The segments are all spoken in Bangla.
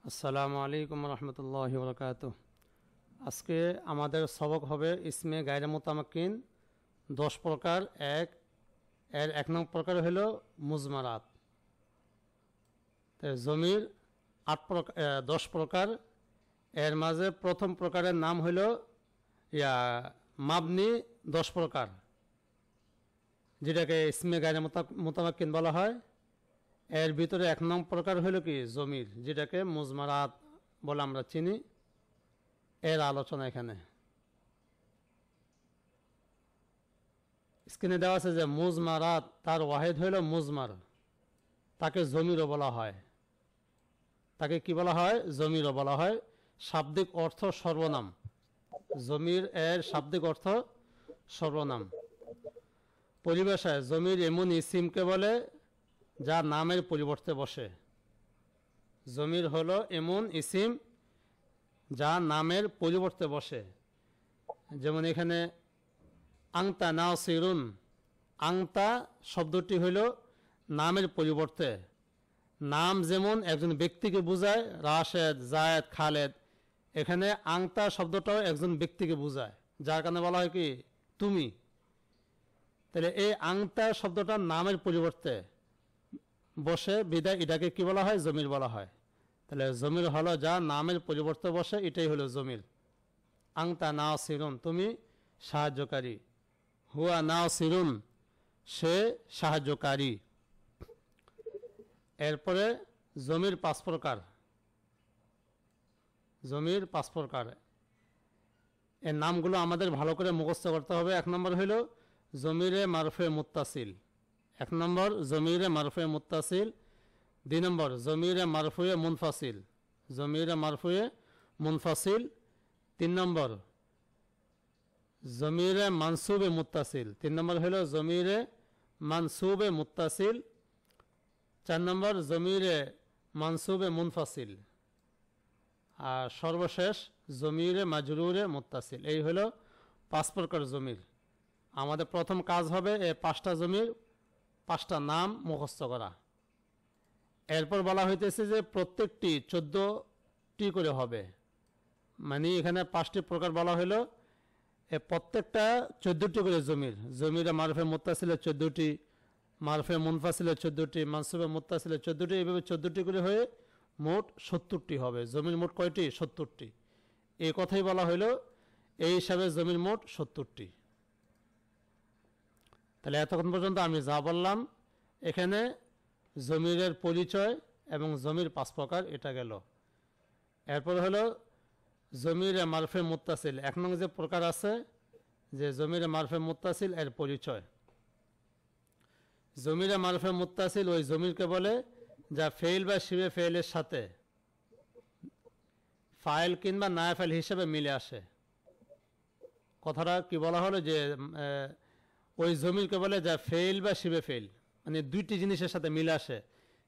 আসসালামু আলাইকুম রহমতুল্লাহি বরকাতুহ। আজকে আমাদের সবক হবে ইসমে গায়রে মুতামাক্কিন 10 প্রকার। এক নং প্রকার হলো মুজমারাত। জমির 10 প্রকার। এর মাঝে প্রথম প্রকারের নাম হলো মাবনি 10 প্রকার, যেটাকে ইসমে গায়রে মুতামাক্কিন বলা হয়। এর ভিতরে 1 নং প্রকার হলো কি জমির, যেটাকে মুজমারাত বলে আমরা চিনি। এর আলোচনা এখানে স্ক্রিনে দেওয়া আছে যে মুজমারাত, তার ওয়াহিদ হইল মুজমার, তাকে জমিরও বলা হয়। তাকে কি বলা হয়? জমিরও বলা হয়। শাব্দিক অর্থ সর্বনাম। জমির এর শাব্দিক অর্থ সর্বনাম। পরিভাষায় জমির এমন ইসিমকে বলে যা নামের পরিবর্তে বসে। জমির হলো এমন ইসিম যা নামের পরিবর্তে বসে। যেমন এখানে আংতা নাসিরুন, আংতা শব্দটি হইল নামের পরিবর্তে। নাম যেমন একজন ব্যক্তিকে বোঝায়, রাশেদ, জায়েদ, খালেদ, এখানে আংতা শব্দটাও একজন ব্যক্তিকে বোঝায়, যার কারণে বলা হয় কি তুমি। তাহলে এই আংতা শব্দটা নামের পরিবর্তে বসে বিদায় এটাকে কি বলা হয়? জমির বলা হয়। তাহলে জমির হলো যা নামের পরিবর্তে বসে, এটাই হলো জমির। আংতা নাসিরুন, তুমি সাহায্যকারী। হুয়া নাসিরুন, সে সাহায্যকারী। এরপরে জমির 5 প্রকার। জমির 5 প্রকার, এর নামগুলো আমাদের ভালো করে মুখস্থ করতে হবে। 1 নম্বর হইল জমিরে মারফে মুত্তাসিল। 1 নম্বর জমিরে মারফে মুত্তাসিল। 2 নম্বর জমিরে মারফুয়ে মুনফাসিল। জমিরে মারফুয়ে মুনফাসিল। 3 নম্বর জমিরে মানসুবে মুত্তাসিল। 3 নম্বর হলো জমিরে মানসুবে মুত্তাসিল। 4 নম্বর জমিরে মানসুবে মুনফাসিল। আর সর্বশেষ জমিরে মাজরুরে মুত্তাসিল। এই হলো 5 প্রকার জমির। আমাদের প্রথম কাজ হবে এই 5টা জমির 5টা নাম মুখস্থ করা। এরপর বলা হইতেছে যে প্রত্যেকটি 14টি করে হবে। মানে এখানে 5টি প্রকার বলা হলো, প্রত্যেকটা 14টি করে জমির। জমিরে মারফে মুত্তাসিলে 14টি, মারফে মুনফাসিলে 14টি, মানসুবে মুত্তাসিলে 14টি, এইভাবে 14টি করে হয়ে মোট 70টি হবে। জমির মোট কয়টি? 70টি। এই কথাই বলা হইলো, এই হিসাবে জমির মোট 70টি। তাহলে এতক্ষণ পর্যন্ত আমি যা বললাম, এখানে জমিরের পরিচয় এবং জমির 5 প্রকার, এটা গেল। এরপর হলো জমিরে মারফে মুত্তাসিল। 1 নং যে প্রকার আছে যে জমিরে মারফে মুত্তাসিল, এর পরিচয়। জমিরে মারফে মুত্তাসিল ওই জমিরকে বলে যা ফেইল বা শিবে ফেইলের সাথে ফাইল কিংবা নায়া ফাইল হিসেবে মিলে আসে। কথাটা কি বলা হলো যে ওই জমিরকে বলে যা ফেইল বা শিবে ফেইল, মানে 2টি জিনিসের সাথে মিলে আসে।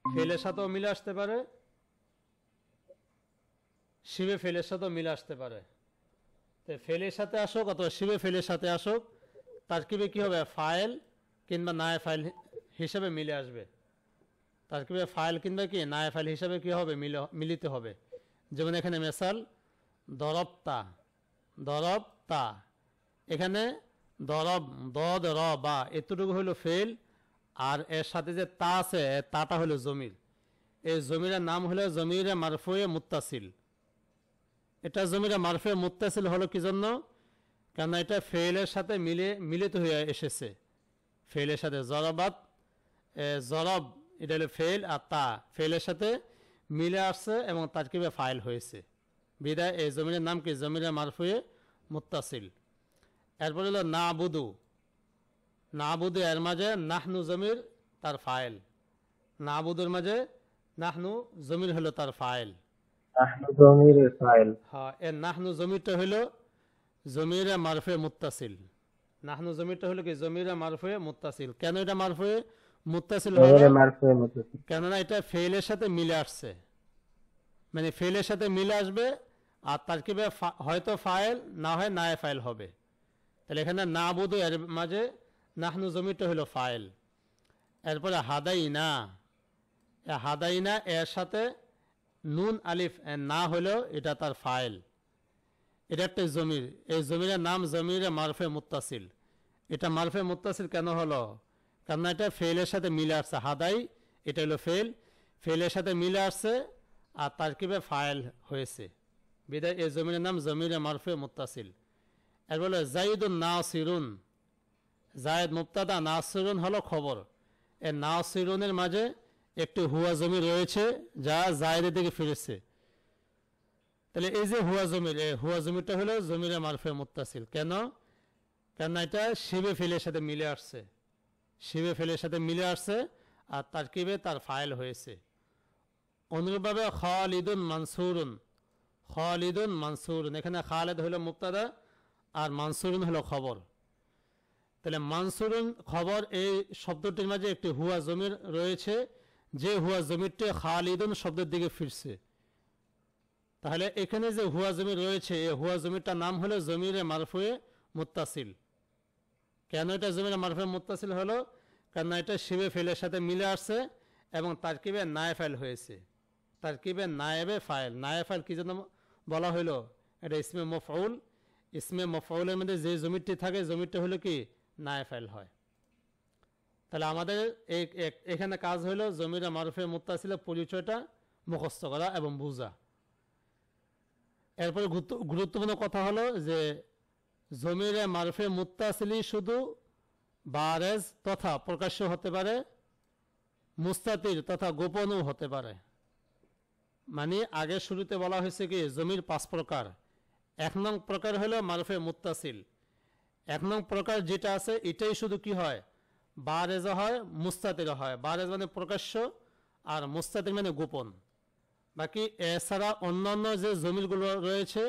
ফেইলের সাথেও মিলে আসতে পারে, শিবে ফেলের সাথেও মিলে আসতে পারে। তো ফেলের সাথে আসুক অথবা শিবে ফেলের সাথে আসুক, তারকিবে কি হবে? ফাইল কিংবা নায়া ফাইল হিসেবে মিলে আসবে। তারকিবে ফাইল কিংবা কি নায়া ফাইল হিসেবে কি হবে? মিলিত হবে। যেমন এখানে মেসাল দরবতা, দরবতা, এখানে দরব, দদ, র, বা, এতটুকু হলো ফেল। আর এর সাথে যে তা আছে, তাটা হলো জমির। এই জমিরের নাম হলো জমিরে মারফুয়ে মুত্তাসিল। এটা জমিরে মারফে মুত্তাসিল হলো কি জন্য? কেন এটা ফেলের সাথে মিলিত হয়ে এসেছে। ফেলের সাথে জরবাত, জরব, এটা হলো ফেল, আর তা ফেলের সাথে মিলে আসছে এবং তারকিবে ফাইল হয়েছে, বিদায় এই জমিরের নাম কি? জমিরে মারফুয়ে মুত্তাসিল। এরপর হলো নাবুদু। নাবুদু এর মাঝে নাহনু জমির, তার ফাইল। নাবুদুর মাঝে নাহনু জমির হলো তার ফাইল। হ্যাঁ, এর নাহনু জমিরটা হইল জমিরে মারফে মুত্তাসিল। নাহনু জমিরটা হলো কি? জমিরে মারফে মুত্তাসিল। কেন এটা মারফে মুত্তাসিল হবে? কেননা এটা ফেইলের সাথে মিলে আসছে, মানে ফেইলের সাথে মিলে আসবে, আর তারকিবে হয়তো ফাইল, না হয় নায়ে ফাইল হবে। তাহলে এখানে নাবুদু এর মাঝে নাহনু জমিরটা হইল ফাইল। এরপরে হাদাইনা, হাদাইনা এর সাথে নুন আলিফ না হলেও এটা তার ফাইল, এটা একটা জমির। এই জমিরের নাম জমিরে মারফে মুত্তাসিল। এটা মারফে মুত্তাসিল কেন হলো? কারণ এটা ফেলের সাথে মিলে আসছে। হাদাই এটা হলো ফেল, ফেলের সাথে মিলে আসছে আর তারকিবে ফাইল হয়েছে, বিদায় এই জমিরের নাম জমিরে মারফে মুত্তাসিল। এর বলে জাইদুন নাসিরুন, জায়দ মুবতাদা, নাসিরুন হলো খবর। এই নাসিরুনের মাঝে একটি হুয়া জমির রয়েছে যা জায়দের দিকে ফিরেছে। তাহলে এই যে হুয়া জমির, এই হুয়া জমিরটা হলো জমিরে মারফে মুত্তাসিল। কেন? কেন এটা শিবে ফেলের সাথে মিলে আসছে, শিবে ফেলের সাথে মিলে আসছে আর তারকিবে তার ফাইল হয়েছে। অনুরূপভাবে খালিদুন মানসুরুন, খালিদুন মানসুরুন, এখানে খালেদ হলো মুবতাদা আর মানসুরুন হলো খবর। তাহলে মানসুরুন খবর, এই শব্দটির মাঝে একটি হুয়া জমির রয়েছে, যে হুয়া জমিরটি খালিদুন শব্দের দিকে ফিরছে। তাহলে এখানে যে হুয়া জমির রয়েছে, এই হুয়া জমিরটার নাম হলো জমিরে মারফুয়ে মুত্তাসিল। কেন এটা জমিরে মারফুয়ে মুত্তাসিল হলো? কারণ এটা শিবে ফেলের সাথে মিলে আসছে এবং তারকিবে নায়ে ফাইল হয়েছে। তারকিবে নায়েবে ফাইল, নায়ে ফাইল কি জন্য বলা হলো? এটা ইসমে মফউল, ইসমে মফউলের মধ্যে যে জমিরটি থাকে জমিরটা হলো কি নায়ে ফাইল হয়। তাহলে আমাদের এখানে কাজ হলো জমিরে মারফুয়ে মুত্তাসিলের পরিচয়টা মুখস্থ করা এবং বোঝা। এরপরে গুরুত্বপূর্ণ কথা হলো যে জমিরে মারফে মুত্তাসিলি শুধু বারেজ তথা প্রকাশ্য হতে পারে, মুস্তাতির তথা গোপনও হতে পারে। মানে আগে শুরুতে বলা হয়েছে কি জমির 5 প্রকার। 1 নং প্রকার হলো মারফে মুত্তাসিল। 1 নং প্রকার যেটা আছে এটাই শুধু কি হয়, বারেজ হয়, মুস্তাতির হয়। বারেজ মানে প্রকাশ্য আর মুস্তাতির মানে গোপন। বাকি এছাড়া অন্যান্য যে জমিরগুলো রয়েছে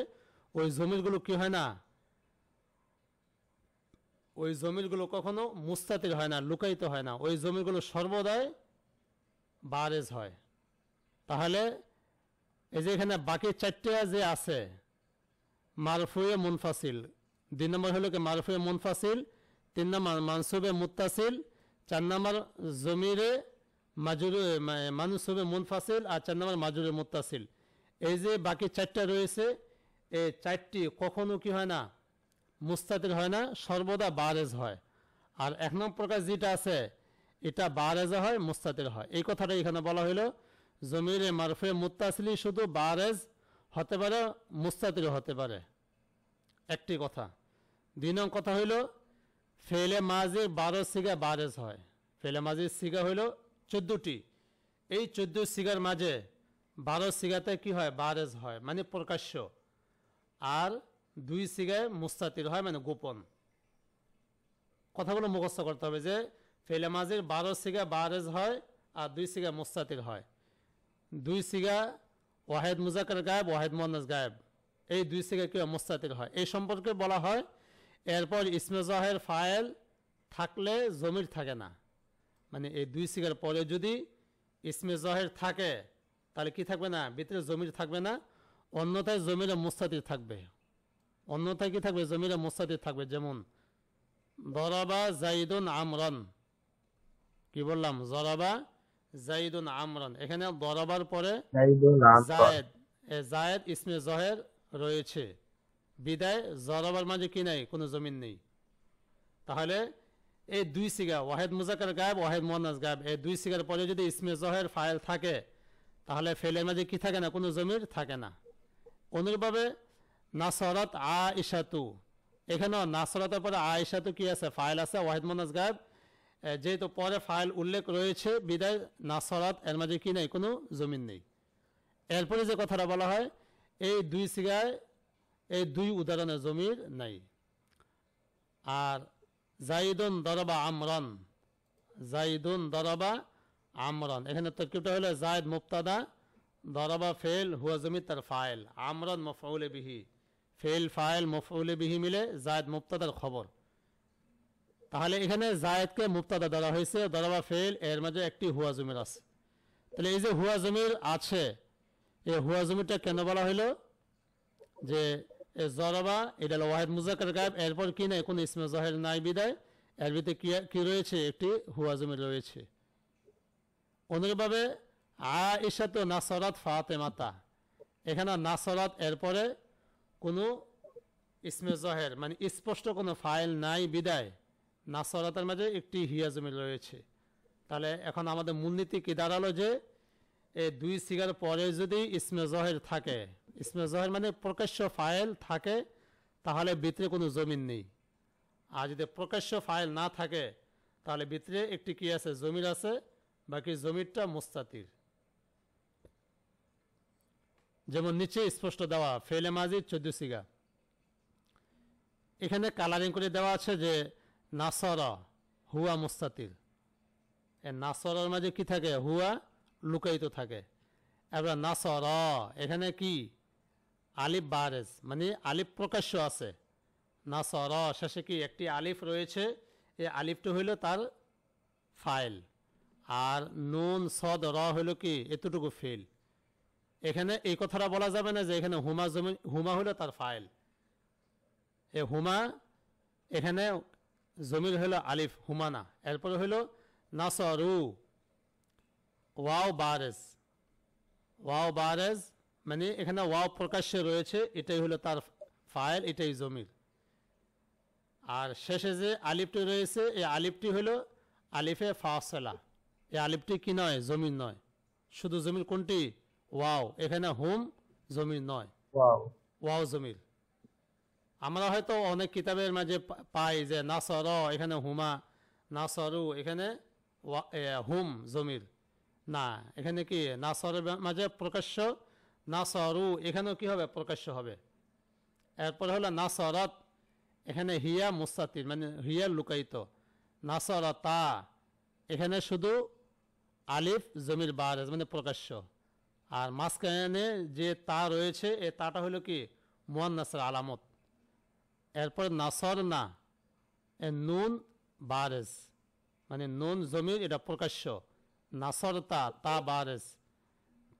ওই জমিরগুলো কি হয় না, ওই জমিরগুলো কখনো মুস্তাতির হয় না, লুকায়িত হয় না। ওই জমিরগুলো সর্বদাই বারেজ হয়। তাহলে এই যে এখানে বাকি 4টা যে আছে, মারফুয়ে মুনফাসিল, 2 নম্বর হলো কি মারফুয়ে মুনফাসিল, 3 নম্বর মানসুবে মুত্তাসিল, 4 নম্বর জমিরে মাজুরে মানসুবে মুনফাসিল আর 4 নম্বর মাজুরে মুত্তাসিল। এই যে বাকি 4টা রয়েছে, এই 4টি কখনো কি হয় না, মুস্তাতির হয় না, সর্বদা বারেজ হয়। আর 1 নম্বর প্রকার যেটা আছে এটা বারেজ হয়, মুস্তাতির হয়। এই কথাটা এখানে বলা হলো জমিরে মারফে মুত্তাসিলি শুধু বারেজ হতে পারে, মুস্তাতির হতে পারে, একটি কথা। 2 নং কথা হইল ফেলে মাজির 12 সিগা বারেজ হয়। ফেলে মাজির সিগা হইল 14টি। এই 14 সিগার মাঝে 12 সিগাতে কি হয়, বারেজ হয় মানে প্রকাশ্য, আর 2 সিগায় মুস্তাতির হয় মানে গোপন। কথাগুলো মুখস্থ করতে হবে যে ফেলে মাজির 12 সিগা বারেজ হয় আর 2 সিগা মুস্তাতির হয়। 2 সিগা ওয়াহেদ মুজাক্কার গায়েব, ওয়াহেদ মুয়ান্নাস গায়েব, এই 2 সিগা কি মুস্তাতির হয়, এই সম্পর্কে বলা হয়। এরপর ইসমে জাহের ফাইল থাকলে জমির থাকে না, মানে এই 2 সিগার পরে যদি ইসমে জাহের থাকে তাহলে কি থাকবে না, ভিতরে জমির থাকবে না, অন্যথায় জমিরে মুস্তাতির থাকবে। অন্যথায় কি থাকবে, জমিরে মুস্তাতির থাকবে। যেমন দরাবা জাইদুন আমরান, কি বললাম, জরাবা জাইদুন আমরান, এখানে দরাবার পরে জায়েদ, জায়েদ ইসমে জাহের রয়েছে, বিদায় জরাবার মাঝে কি নাই, কোনো জমিন নেই। তাহলে এই 2 সিগা ওয়াহেদ মুজাক্কার গায়েব, ওয়াহেদ মুয়ান্নাস গায়েব, এই 2 সিগার পরে যদি ইসমে জাহের ফাইল থাকে তাহলে ফেলের মাঝে কি থাকে না, কোনো জমির থাকে না। অনুরূপভাবে নাসরাত আয়েশাতু, এখানেও নাসরাতের পরে আয়েশাতু কি আছে, ফাইল আছে, ওয়াহেদ মুয়ান্নাস গায়েব, যেহেতু পরে ফাইল উল্লেখ রয়েছে বিদায় নাসরাত এর মাঝে কি নেই, কোনো জমিন নেই। এরপরে যে কথাটা বলা হয় এই 2 সিগায় এই 2 উদাহরণের জমির নাই। আর জাইদুন দরাবা আমরান, জাইদুন দরাবা আমরান, এখানে তরকিবটা হলো জায়দ মুবতাদা, দরাবা ফেল, হুয়া জমির তার ফাইল, আমরান মফউলে বিহি, ফেল ফাইল মফউলে বিহি মিলে জায়দ মুবতাদার খবর। তাহলে এখানে জায়দকে মুবতাদা ধরা হয়েছে, দরাবা ফেল, এর মাঝে একটি হুয়া জমির আছে। তাহলে এই যে হুয়া জমির আছে, এই হুয়া জমিরটা কেন বলা হলো, যে জরাবা এটা হলো ওয়াহেদ মুজাক্কার গায়েব, এরপর কি নাই, কোন ইসমে জাহের নাই বিদায় এর ভিতরে কি রয়েছে, একটি হুয়া জমির রয়েছে। অনুরূপভাবে আয়েশা তো নাসরাত ফাতেমাতা, এখানে নাসরাত এরপরে কোনো ইসমে জহের মানে স্পষ্ট কোনো ফাইল নাই বিদায় নাসরাতের মাঝে একটি হিয়া জমির রয়েছে। তাহলে এখন আমাদের মূলনীতি কি দাঁড়ালো যে এই দুই সিগার পরে যদি ইসমে জহের থাকে, ইসমে জহের মানে প্রকাশ্য ফাইল থাকে, তাহলে ভিতরে কোনো জমিন নেই। আর যদি প্রকাশ্য ফাইল না থাকে তাহলে ভিতরে একটি কি আছে, জমির আছে, বাকি জমিরটা মুস্তাতির। যেমন নিচে স্পষ্ট দেওয়া ফেলে মাজি 14 সিগা, এখানে কালারিং করে দেওয়া আছে যে নাসরা হুয়া মুস্তাতির, নাসরার মাঝে কি থাকে, হুয়া লুকায়িত থাকে। এবার নাসরা এখানে কি আলিফ বারেজ মানে আলিফ প্রকাশ্য আছে, নাসরা শেষে কি একটি আলিফ রয়েছে, এই আলিফটা হইল তার ফাইল, আর নুন সদ র হইল কি এতটুকু ফেল। এখানে এই কথাটা বলা যাবে না যে এখানে হুমা জমি, হুমা হইল তার ফাইল, এ হুমা এখানে জমির হইল আলিফ হুমানা, এরপরে হইল নাসরু ওয়াও বারেজ, ওয়াও বারেজ মানে এখানে ওয়াও প্রকাশ্যে রয়েছে, এটাই হলো তার ফাইল, এটাই জমির। আর শেষে যে আলিফটি রয়েছে এই আলিফটি হলো আলিফে ফাসলা, এই আলিফটি কি নয়, জমির নয়। শুধু জমির কোনটি, ওয়াও, এখানে হুম জমির নয়, ওয়াও জমির। আমরা হয়তো অনেক কিতাবের মাঝে পাই যে নাসর এখানে হুমা, নাসরু এখানে হুম জমির, না এখানে কি নাসরের মাঝে প্রকাশ্য, নাসরু এখানেও কি হবে, প্রকাশ্য হবে। এরপরে হলো নাসরাত, এখানে হিয়া মুস্তাতির মানে হিয়া লুকায়িত, নাসরাতা এখানে শুধু আলিফ জমির বারেজ মানে প্রকাশ্য, আর মাঝখানে যে তা রয়েছে এই তাটা হলো কি মুয়ান্নাসের আলামত। এরপর নাসর না, নুন বারেজ মানে নুন জমির এটা প্রকাশ্য, নাসর তা বারেজ,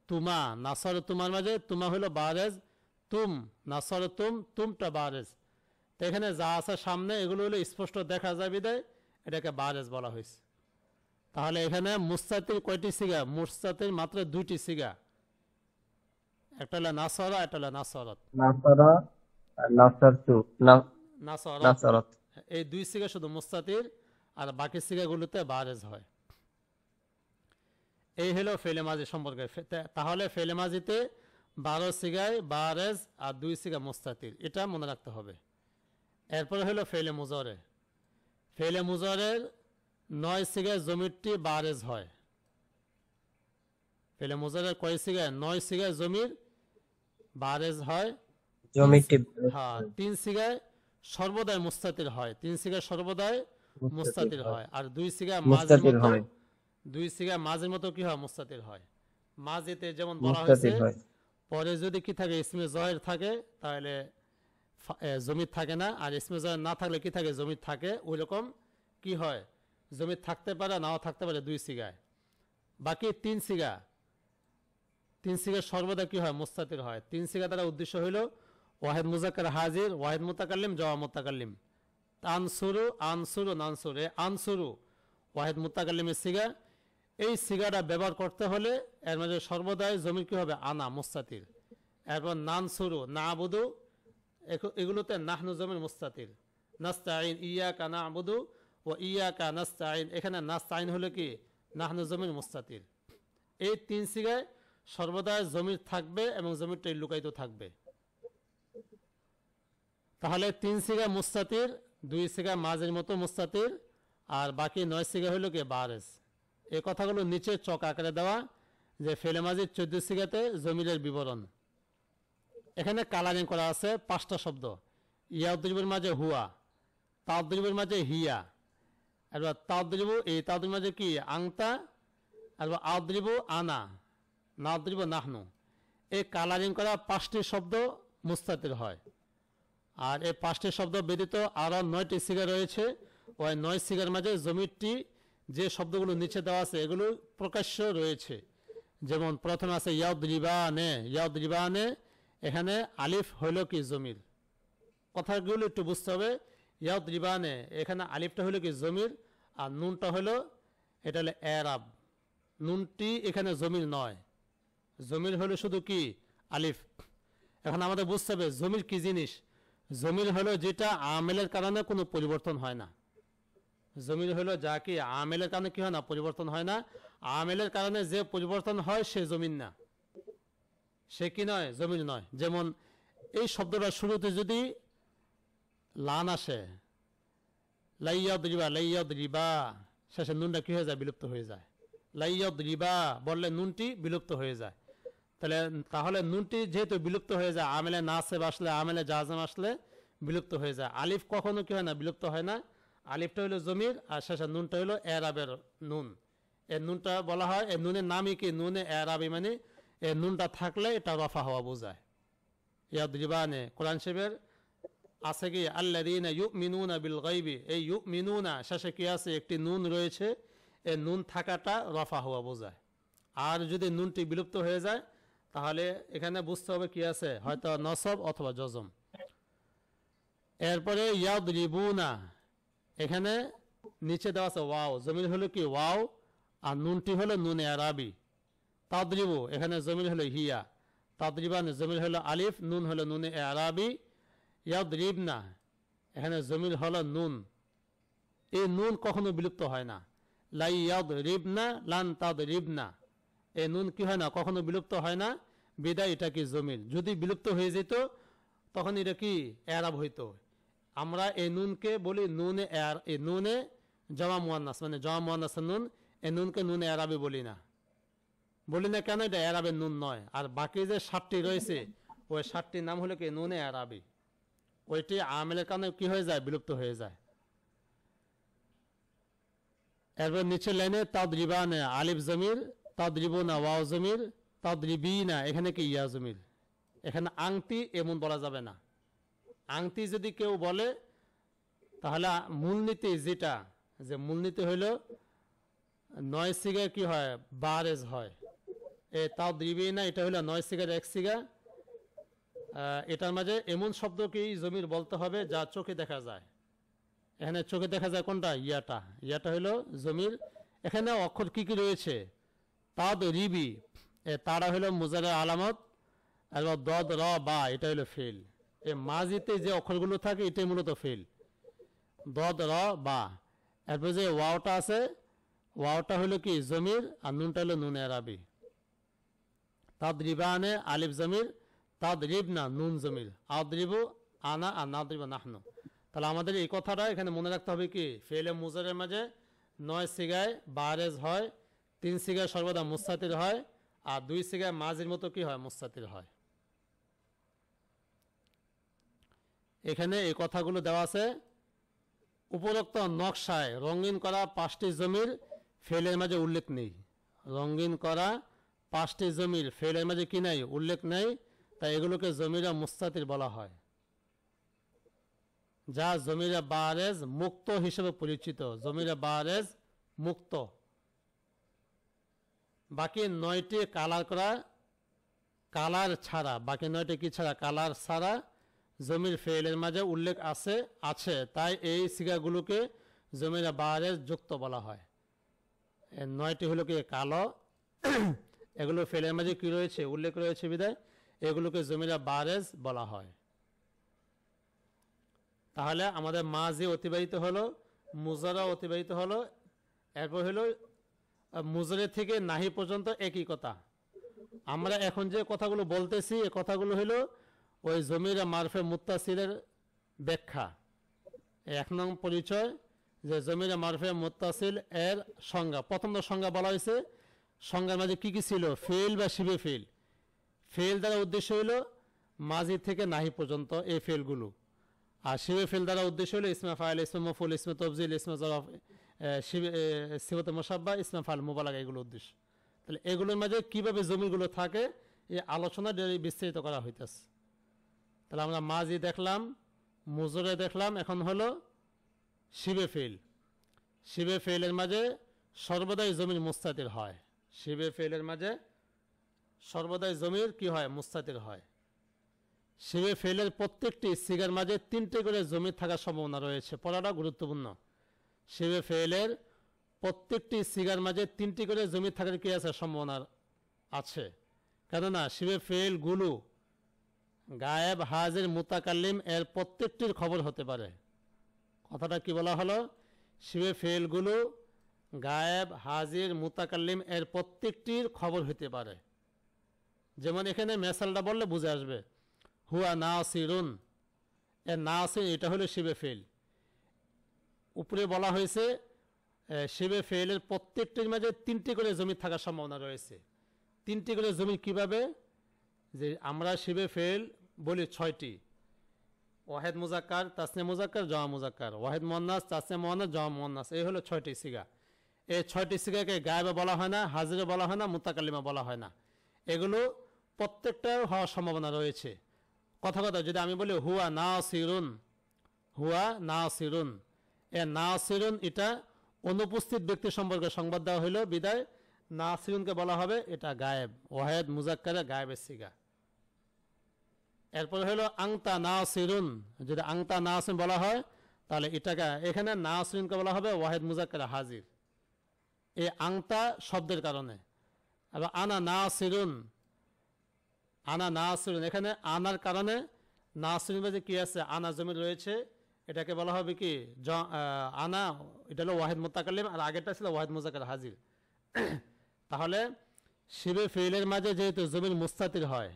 তুমা নাসর তুমার মাঝে তুমা হলো বারেজ, তুম নাসর তুমটা বারেজ। তো এখানে যা আছে সামনে এগুলো হলো স্পষ্ট দেখা যাবে দেয়, এটাকে বারেজ বলা হয়েছে। তাহলে এখানে মুস্তাতির কয়টি সিগা, মুস্তাতির মাত্র দুইটি সিগা, একটা হলো নাসরা, একটা হলো নাসরত, নাসারা আর নাসারতু নাসরত। এই দুই সিগা শুধু মুস্তাতির, আর বাকি সিগাগুলোতে বারেজ হয়। এই হলো ফেলে মাজি সম্পর্কে। তাহলে ফেলে মাজিতে 12 সিগায় বারেজ আর 2 সিগা মুস্তাতির, এটা মনে রাখতে হবে। এরপরে হলো ফেলে মুজরে, ফেলে মুজরের 9 সিগায় জমিরটি বারেজ হয়। ফেলে মুজরের কয় সিগায়, 9 সিগায় জমির বারেজ হয়, জমিটি হ্যাঁ 3 সিগায় সর্বদাই মুস্তাতির হয়, 3 সিগায় সর্বদাই মুস্তাতির হয়, আর 2 সিগা মাঝের মুস্তাতির মতো, হয়, 2 সিগা মাঝের মতো কি হয়, মুস্তাতির হয়। মাঝেতে যেমন বলা হয়েছে মুস্তাতির হয়। পরে যদি কি থাকে, ইসমে জহের থাকে তাহলে জমির থাকে না, আর ইসমে জহের না থাকলে কি থাকে, জমির থাকে। ওই রকম কি হয়, জমির থাকতে পারে নাও থাকতে পারে 2 সিগায়। বাকি 3 সিগা, 3 সিগা সর্বদা কি হয়, মুস্তাতির হয়। 3 সিগা দ্বারা উদ্দেশ্য হইল ওয়াহেদ মুজাক্কার হাজির, ওয়াহেদ মুতাকাল্লিম, জওয়া মুতাকাল্লিম। আনসুরু আনসুরু নানসুরে, আনসুরু ওয়াহেদ মুতাকাল্লিমের সিগা, এই সিগাটা ব্যবহার করতে হলে এর মাঝে সর্বদাই জমির কি হবে, আনা মুস্তাতির। এরপর নানসুরু না আবুদু, এগুলোতে নাহনু জমির মুস্তাতির। নাস্তাইন ইয়াকা নাবুদু ও ইয়াকা নাস্তাইন, এখানে নাস্তাইন হলো কি নাহনু জমির মুস্তাতির। এই 3 সিগায় সর্বদাই জমির থাকবে এবং জমিরটাই লুকায়িত থাকবে। তাহলে 3 সিগা মুস্তাতির, 2 সিগা মাঝের মতো মুস্তাতির, আর বাকি 9 সিগা হলো কি বারেজ। এই কথাগুলো নিচে চক আকারে দেওয়া যে ফেলে মাজির 14 সিগাতে জমিরের বিবরণ। এখানে কালারিং করা আছে 5টা শব্দ, ইয়াউদ্রিবের মাঝে হুয়া, তাউদ্রিবের মাঝে হিয়া, আর তাউদ্রিবু এই তাউদ্রিবের মাঝে কি আংতা, আর আউদ্রিবু আনা, নাউদ্রিবু নাহনু। এই কালারিং করা 5টি শব্দ মুস্তাতির হয়। আর এই 5টি শব্দ ব্যতীত আরো 9টি সিগা রয়েছে, ওই 9 সিগার মাঝে জমিরটি যে শব্দগুলো নিচে দেওয়া আছে এগুলো প্রকাশ্য রয়েছে। যেমন প্রথমে আছে ইয়াউদ্রিবানে, ইয়াউদ্রিবানে এখানে আলিফ হইল কি জমির, কথাগুলো একটু বুঝতে হবে। ইয়াউদ্রিবানে এখানে আলিফটা হইল কি জমির, আর নুনটা হইল এটা হলো এরাব, নুনটি এখানে জমির নয়, জমির হলো শুধু কি আলিফ। এখন আমাদের বুঝতে হবে জমির কি জিনিস। জমির হলো যেটা আমেলের কারণে কোনো পরিবর্তন হয় না। জমির হলো যা কি আমেলের কারণে কি হয় না, পরিবর্তন হয় না। আমেলের কারণে যে পরিবর্তন হয় সে জমির না, সে কি নয়, জমির নয়। যেমন এই শব্দটা শুরুতে যদি লান আসে, লাইয়াদ রিবা, লাইয়াদ রিবা, শেষে নুনটা কি হয়ে যায়, বিলুপ্ত হয়ে যায়। লাইয়াদ রিবা বললে নুনটি বিলুপ্ত হয়ে যায়। তাহলে নুনটি যেহেতু বিলুপ্ত হয়ে যায়, আমেলে নাসেব আসলে, আমেলে জাজম আসলে বিলুপ্ত হয়ে যায়। আলিফ কখনো কি হয় না, বিলুপ্ত হয় না। আলিফটা হলো জমির আর শেষে নুনটা হলো এরাবের নুন। এর নুনটা বলা হয়, এর নুনের নামই কি, নুনে এরাবি, মানে এর নুনটা থাকলে এটা রফা হওয়া বোঝায়। ইয়াদরিবানে কোরআন শরীফের আছে কি আল্লাযীনা ইউমিনুনা বিল গায়বি, এই ইউমিনুনা শেষে কি আছে, একটি নুন রয়েছে, এই নুন থাকাটা রফা হওয়া বোঝায়। আর যদি নুনটি বিলুপ্ত হয়ে যায় তাহলে এখানে বুঝতে হবে কি আছে, হয়তো নসব অথবা জজম। এরপরে ইয়াদরিবুনা, এখানে নিচে দেওয়া আছে ওয়াও, জমির হলো কি ওয়াও, আর নুনটি হলো নুনে আরাবি। তাদরিবু, এখানে জমির হলো হিয়া। তাদরিবান, জমির হলো আলিফ, নুন হলো নুনে আরাবি। ইয়াদরিবনা, এখানে জমির হলো নুন, এই নুন কখনো বিলুপ্ত হয় না। লাই ইয়াদরিবনা, লান তাদরিবনা, এই নুন কি হয় না, কখনো বিলুপ্ত হয় না, বিদায় এটা কি জমির। যদি বিলুপ্ত হয়ে যেত তখন এটা কি এরাব হইতো। আমরা এই নুনকে বলি নুনে এই নুনে জমা মুয়ান্নাস, মানে জমা মুয়ান্নাসের নুন, এই নুনকে নুনে এরাবি বলি না। বলি না কেন, এটা এরাবের নুন নয়। আর বাকি যে 7টি রয়েছে ওই 7টির নাম হলো কি নুনে এরাবি, ওইটি আমেলের কারণে কি হয়ে যায়, বিলুপ্ত হয়ে যায়। এরপর নিচের লাইনে তাদরিবানে আলিফ জমির, তাদরিবুনা ওয়াও জমির, তাদরিবিনা এখানে কি ইয়া জমির। এখানে আংটি এমন বলা যাবে না। আংটি যদি কেউ বলে তাহলে মূলনীতি যেটা, যে মূলনীতি হইল 9 সিগায় কি হয়, বারেজ হয়। তাদরিবিনা এটা হইল 9 সিগার 1 সিগা। এটার মাঝে এমন শব্দ কি জমির বলতে হবে যা চোখে দেখা যায়। এখানে চোখে দেখা যায় কোনটা, ইয়াটা, ইয়াটা হলো জমির। এখানে অক্ষর কি কি রয়েছে, তাদ রিবি, তারা হলো মুজারে আলামত, আর দদ র বা এটা হলো ফেল। এই মাজিতে যে অক্ষরগুলো থাকে এটাই মূলত ফেল, দদ র বা। এরপর যে ওয়াওটা আছে, ওয়াওটা হলো কি জমির, আর নুনটা হলো নুন আরাবি। তাদরিবানে আলিফ জমির, তাদরিবনা নুন জমির, আদরিবু আনা আর নাদরিবু নাহনু। তাহলে আমাদের এই কথাটা এখানে মনে রাখতে হবে কি, ফেলে মুজারের মাঝে 9 সিগায় বারেজ হয়, 3 সিগায় সর্বদা মুস্তাতির হয়, আর 2 সিগায় মাজির মতো কি হয়, মুস্তাতির হয়। এখানে এই কথাগুলো দেওয়া আছে। উপরোক্ত নকশায় রঙিন করা 5টি জমির ফেলের মাঝে উল্লেখ নেই। রঙিন করা 5টি জমির ফেলের মাঝে কি নাই, উল্লেখ নেই, তাই এগুলোকে জমিরা মুস্তাতির বলা হয়, যা জমিরা বারেজ মুক্ত হিসেবে পরিচিত। জমিরা বারেজ মুক্ত। বাকি 9টি কালার করা, কালার ছাড়া, বাকি 9টি কি ছাড়া, কালার ছাড়া জমির ফেলের মাঝে উল্লেখ আছে, তাই এই সিগাগুলোকে জমিরা বারেজ যুক্ত বলা হয়। 9টি হলো কি কালো, এগুলো ফেলের মাঝে কি রয়েছে, উল্লেখ রয়েছে, বিদায় এগুলোকে জমিরা বারেজ বলা হয়। তাহলে আমাদের মাজি অতিবাহিত হলো, মুজারা অতিবাহিত হলো, এরপর হলো মুজারে থেকে নাহি পর্যন্ত একই কথা। আমরা এখন যে কথাগুলো বলতেছি এই কথাগুলো হলো ওই জমিরা মারফে মুত্তাসিলের ব্যাখ্যা। 1 নং পরিচয়, যে জমিরা মারফে মুত্তাসিল এর সংজ্ঞা। প্রথম সংজ্ঞা বলা হয়েছে, সংজ্ঞার মাঝে কি কি ছিল, ফেল বা শিবে ফেল। ফেল দ্বারা উদ্দেশ্য হলো মাজি থেকে নাহি পর্যন্ত এই ফেলগুলো, আর শিবে ফেল দ্বারা উদ্দেশ্য হলো ইসমে ফাইল, ইসমে মফুল, ইসমে তফজিল, ইসমে জরফ, সিফাতে মুসাব্বা, ইসমে ফাইল মুবালাগা, এগুলো উদ্দেশ্য। তাহলে এগুলোর মাঝে কিভাবে জমিগুলো থাকে এই আলোচনা বিস্তারিত করা হইতেছে। তাহলে আমরা মাজি দেখলাম, মুজরে দেখলাম, এখন হলো শিবে ফেল। শিবে ফেলের মাঝে সর্বদাই জমির মুস্তাতির হয়। শিবে ফেলের মাঝে সর্বদাই জমির কি হয়, মুস্তাতির হয়। শিবে ফেলের প্রত্যেকটি সিগার মাঝে 3টে করে জমির থাকার সম্ভাবনা রয়েছে, পড়াটা গুরুত্বপূর্ণ। শিবে ফেলের প্রত্যেকটি সিগার মাঝে 3টি করে জমির থাকার কি আছে সম্ভাবনা আছে, কেননা শিবে ফেল গুলো গায়েব হাজির মুতাকাল্লিম এর প্রত্যেকটির খবর হতে পারে। কথাটা কি বলা হলো, শিবে ফেলগুলো গায়েব হাজির মুতাকাল্লিম এর প্রত্যেকটির খবর হতে পারে। যেমন এখানে মেসালটা বললে বুঝে আসবে, হুয়া নাসিরুন, এর নাসির এটা হলো শিবে ফেল। উপরে বলা হয়েছে শিবে ফেলের প্রত্যেকটির মাঝে 3টি করে জমি থাকার সম্ভাবনা রয়েছে। 3টি করে জমি কিভাবে, যে আমরা শিবে ফেল বলি 6টি, ওয়াহেদ মুজাক্কার, তাসনিয়া মুজাক্কার, জমা মুজাক্কার, ওয়াহেদ মুয়ান্নাস, তাসনিয়া মুয়ান্নাস, জমা মুয়ান্নাস, এই হলো 6টি সিগা। এই 6টি সিগাকে গায়েবে বলা হয় না, হাজিরে বলা হয় না, মুতাকাল্লিমা বলা হয় না। এগুলো প্রত্যেকটার হওয়ার সম্ভাবনা রয়েছে। কথা যদি আমি বলি হুয়া নাসিরুন, হুয়া নাসিরুন, এ নাসিরুন এটা অনুপস্থিত ব্যক্তি সম্পর্কে সংবাদ দেওয়া হইল, বিদায় নাসিরুনকে বলা হবে এটা গায়েব, ওয়াহেদ মুজাক্কারে গায়েবের সিগা। এরপরে হলো আংতা নাসিরুন, যদি আংতা নাসিরুন বলা হয় তাহলে এটাকে এখানে নাসিরুনকে বলা হবে ওয়াহেদ মুজাক্কারে হাজির, এই আংতা শব্দের কারণে। আবার আনা নাসিরুন, আনা নাসিরুন, এখানে আনার কারণে নাসিরুন বাজে কি আছে, আনা জমি রয়েছে, এটাকে বলা হবে কি আনা, এটা হলো ওয়াহেদ মুতাকাল্লিম, আর আগেরটা ছিল ওয়াহেদ মুজাক্কার হাজির। তাহলে শিবে ফেইলের মাঝে যেহেতু জমির মুস্তাতির হয়,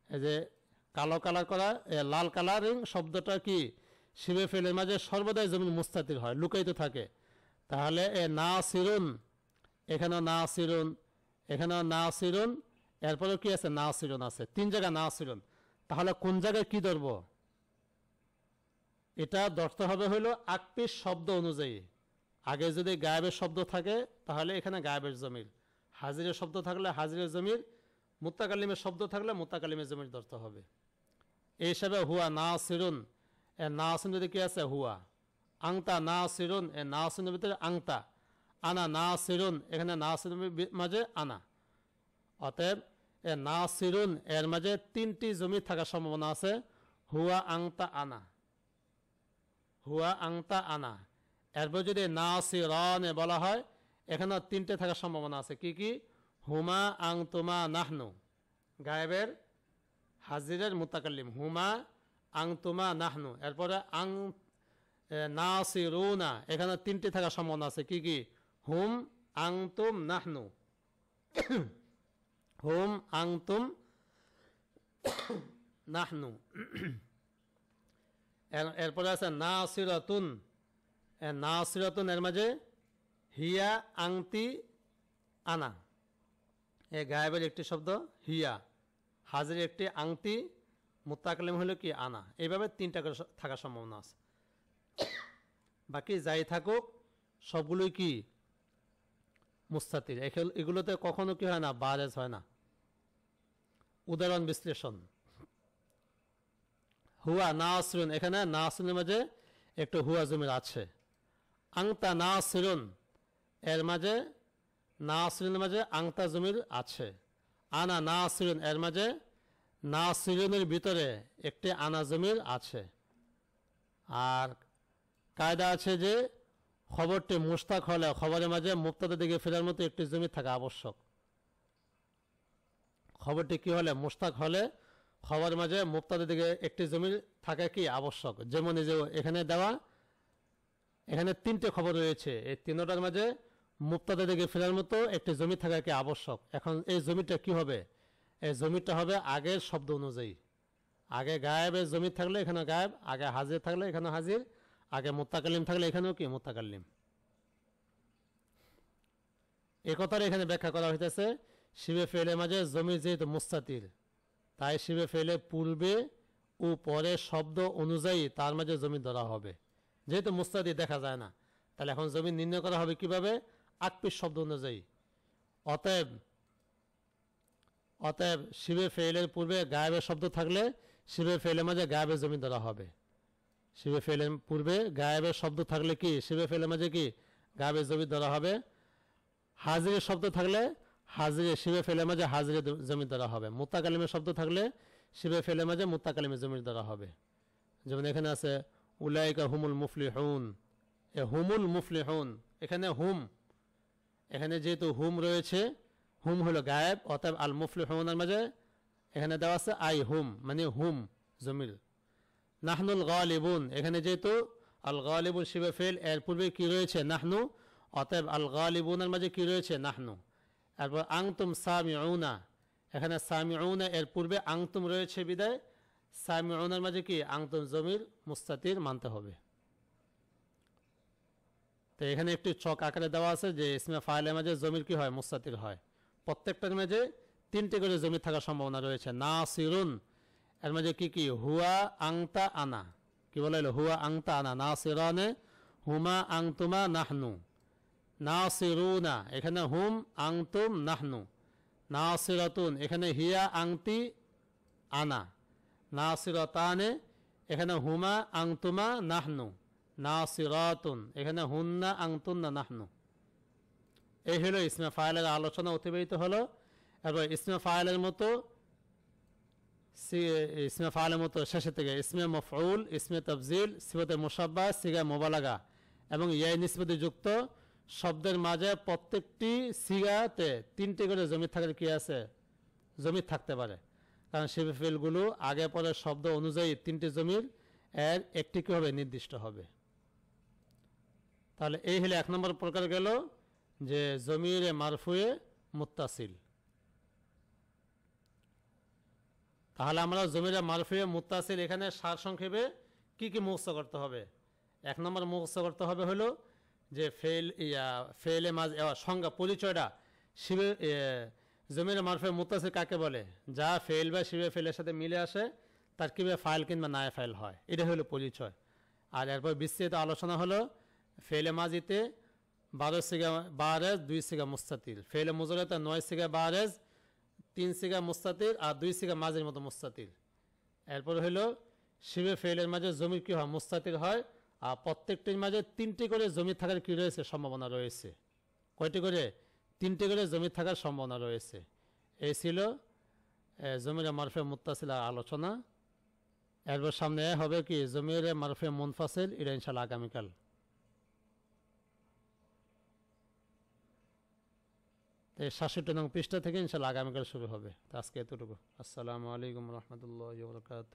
এই যে কালো কালার করা লাল কালারিং শব্দটা কি শিবে ফেইলের মাঝে সর্বদাই জমির মুস্তাতির হয়, লুকায়িত থাকে। তাহলে এ নাসিরুন, এখানেও নাসিরুন, এখানেও নাসিরুন, এরপরেও কি আছে নাসিরুন আছে, 3 জায়গা নাসিরুন। তাহলে কোন জায়গায় কি ধরবো, এটা ধরতে হবে হইল আকপিস শব্দ অনুযায়ী। আগে যদি গায়েবের শব্দ থাকে তাহলে এখানে গায়েবের জমির, হাজিরের শব্দ থাকলে হাজিরের জমির, মুত্তাকাল্লিমের শব্দ থাকলে মুত্তাকাল্লিমের জমির ধরতে হবে। এই হিসাবে হুয়া নাসিরুন, এ নাসিরুন যদি কি আছে হুয়া, আংতা নাসিরুন, এ নাসিরুনের ভিতরে আংতা, আনা নাসিরুন, এখানে নাসিরুনের মাঝে আনা। অতএব এ নাসিরুন এর মাঝে 3টি জমি থাকার সম্ভাবনা আছে, হুয়া আংতা আনা, হুয়া আংতা আনা। এরপর যদি নাসিরান বলা হয়, এখানে 3টে থাকার সম্ভাবনা আছে, কি কি, হুমা আংতুমা নাহনু, গায়েবের হাজিরের মুতাকাল্লিম, হুমা আংতুমা নাহনু। এরপরে নাসিরুনা, এখানে 3টে থাকার সম্ভাবনা আছে, কি কি, হুম আংতুম নাহনু, হুম আংতুম নাহনু। এরপরে আছে নাসিরাতুন, নাসিরাতুন এর মাঝে হিয়া আংতি আনা, এ গায়েবের একটি শব্দ হিয়া, হাজির একটি আংতি, মুত্তাকাল্লিম হলো কি আনা। এইভাবে 3টা করে থাকার সম্ভাবনা আছে। বাকি যাই থাকুক সবগুলোই কি মুস্তাতির, এগুলোতে কখনো কি হয় না, বারেজ হয় না। উদাহরণ বিশ্লেষণ, হুয়া নাসিরুন, এখানে নাসিরুনের মাঝে একটু হুয়া জমির আছে। আংতা নাসিরুন, এর মাঝে নাসিরুনের মাঝে আংতা জমির আছে। আনা নাসিরুন, এর মাঝে নাসিরুনের ভিতরে একটি আনা জমির আছে। আর কায়দা আছে যে খবরটি মুশতাক হলে খবরের মাঝে মুবতাদার দিকে ফেরার মতো একটি জমি থাকা আবশ্যক। খবরটি কি হলে মুশতাক হলে খবরের মাঝে মুবতাদার দিকে একটি জমি থাকা কি আবশ্যক। যেমন এই যে এখানে দেওয়া, এখানে 3টে খবর রয়েছে, এই 3টার মাঝে মুবতাদার দিকে ফেরার মতো একটি জমি থাকা কি আবশ্যক। এখন এই জমিটা কি হবে, এই জমিটা হবে আগের শব্দ অনুযায়ী। আগে গায়েবের জমি থাকলে এখানে গায়েব, আগে হাজির থাকলে এখানে হাজির, আগে মুত্তাকাল্লিম থাকলে এখানেও কি মুত্তাকাল্লিম। এ কথার এখানে ব্যাখ্যা করা হইতেছে, শিবে ফেলের মাঝে জমি যেহেতু মুস্তাতির, তাই শিবে ফেলে পূর্বে ও পরে শব্দ অনুযায়ী তার মাঝে জমি ধরা হবে। যেহেতু মুস্তাতির দেখা যায় না, তাহলে এখন জমি নির্ণয় করা হবে কিভাবে, আকপিস শব্দ অনুযায়ী। অতএব অতএব শিবে ফেলের পূর্বে গায়েবের শব্দ থাকলে শিবে ফেলের মাঝে গায়েবের জমি ধরা হবে। শিবে ফেলের পূর্বে গায়েবের শব্দ থাকলে কি শিবে ফেলের মাঝে কি গায়েবের জমি ধরা হবে। হাজিরের শব্দ থাকলে হাজিরে শিবে ফেলের মাঝে হাজিরে জমি ধরা হবে। মুত্তাকাল্লিমের শব্দ থাকলে শিবে ফেলের মাঝে মুত্তাকাল্লিমের জমি ধরা হবে। যেমন এখানে আছে উলাইকা হুমুল মুফলিহুন, এ হুমুল মুফলিহুন, এখানে হুম, এখানে যেহেতু হুম রয়েছে, হুম হলো গায়েব, অতএব আল মুফলিহুনের মাঝে এখানে দেওয়া আছে আই হুম, মানে হুম জমির। নাহনুল গালিবুন, এখানে যেহেতু আল গালিবুন শিবে ফেল, এর পূর্বে কি রয়েছে নাহনু, অতএব আল গালিবুনের মাঝে কি রয়েছে নাহনু। এরপর আংতুম সামিউনা, এখানে সামিউনা এর পূর্বে আংতুম রয়েছে বিদায় সামিউনার মাঝে কি আংতুম জমির মুস্তাতির মানতে হবে। তো এখানে একটি চক আকারে দেওয়া আছে যে ইসমে ফাইলের মাঝে জমির কি হয় মুস্তাতির হয়। প্রত্যেকটার মাঝে তিনটে করে জমির থাকার সম্ভাবনা রয়েছে। নাসিরুন এর মাঝে কি কি হুয়া আংতা আনা, কি বলা হলো হুয়া আংতা আনা, নাসিরানে হুমা আংতুমা নাহনু, নাসিরুনা এখানে হুম আংতুম নাহনু, নাসিরাতুন এখানে হিয়া আংতি আনা, নাসিরাতানে এখানে হুমা আংতুমা নাহনু, নাসিরাতুন এখানে হুন্না আংতুন্না নাহনু। এই হলো ইসমে ফাইলের আলোচনা অতিবাহিত হলো। এবার ইসমে ফাইলের মতো ইসমে ফাইলের মতো শেষে থেকে ইসমে মফউল, ইসমে তফজিল, সিফতে মুসাব্বা, সিগা মোবালাগা এবং ইয়াই নিসবতে যুক্ত শব্দের মাঝে প্রত্যেকটি সিগাতে তিনটি করে জমি থাকার কি আছে, জমি থাকতে পারে। কারণ শিবে ফিলগুলো আগে পরে শব্দ অনুযায়ী তিনটি জমির এর একটি কি হবে নির্দিষ্ট হবে। তাহলে এই হলে এক নম্বর প্রকার গেল যে জমিরে মারফুয়ে মুত্তাসিল। তাহলে আমরা জমিরে মারফুয়ে মুত্তাসিল এখানে সার সংক্ষেপে কি কি মুখস্থ করতে হবে। এক নম্বর মুখস্থ করতে হবে হলো যে ফেলে মাঝ সংজ্ঞা পরিচয়টা শিবে জমিরে মারফুয়ে মুত্তাসিল কাকে বলে, যা ফেল বা শিবে ফেলের সাথে মিলে আসে তার কীভাবে ফাইল কিংবা নায় ফাইল হয়, এটা হলো পরিচয়। আর এরপর বিস্তৃত আলোচনা হলো ফেলে মাজিতে 12 সিগা বারেজ 2 সিগা মুস্তাতির, ফেলে মুজরাতে 9 সিগা বারেজ 3 সিগা মুস্তাতির আর 2 সিগা মাঝের মতো মুস্তাতির। এরপর হলো শিবে ফেলের মাঝে জমির কি হয় মুস্তাতির হয়, আর প্রত্যেকটির মাঝে তিনটি করে জমি থাকার কি রয়েছে সম্ভাবনা রয়েছে। কয়টি করে? তিনটি করে জমি থাকার সম্ভাবনা রয়েছে। এই ছিল জমির মারফে মুত্তাসিল আলোচনা। এরপর সামনে হবে কি জমির মারফে মুনফাসিল, এটা ইনশাআল্লাহ আগামীকাল। এই ৬৭ নং পৃষ্ঠা থেকে ইনশাআল্লাহ আগামীকাল শুরু হবে। তো আজকে এতটুকু। আসসালামু আলাইকুম রহমতুল্লাহ বরকাত।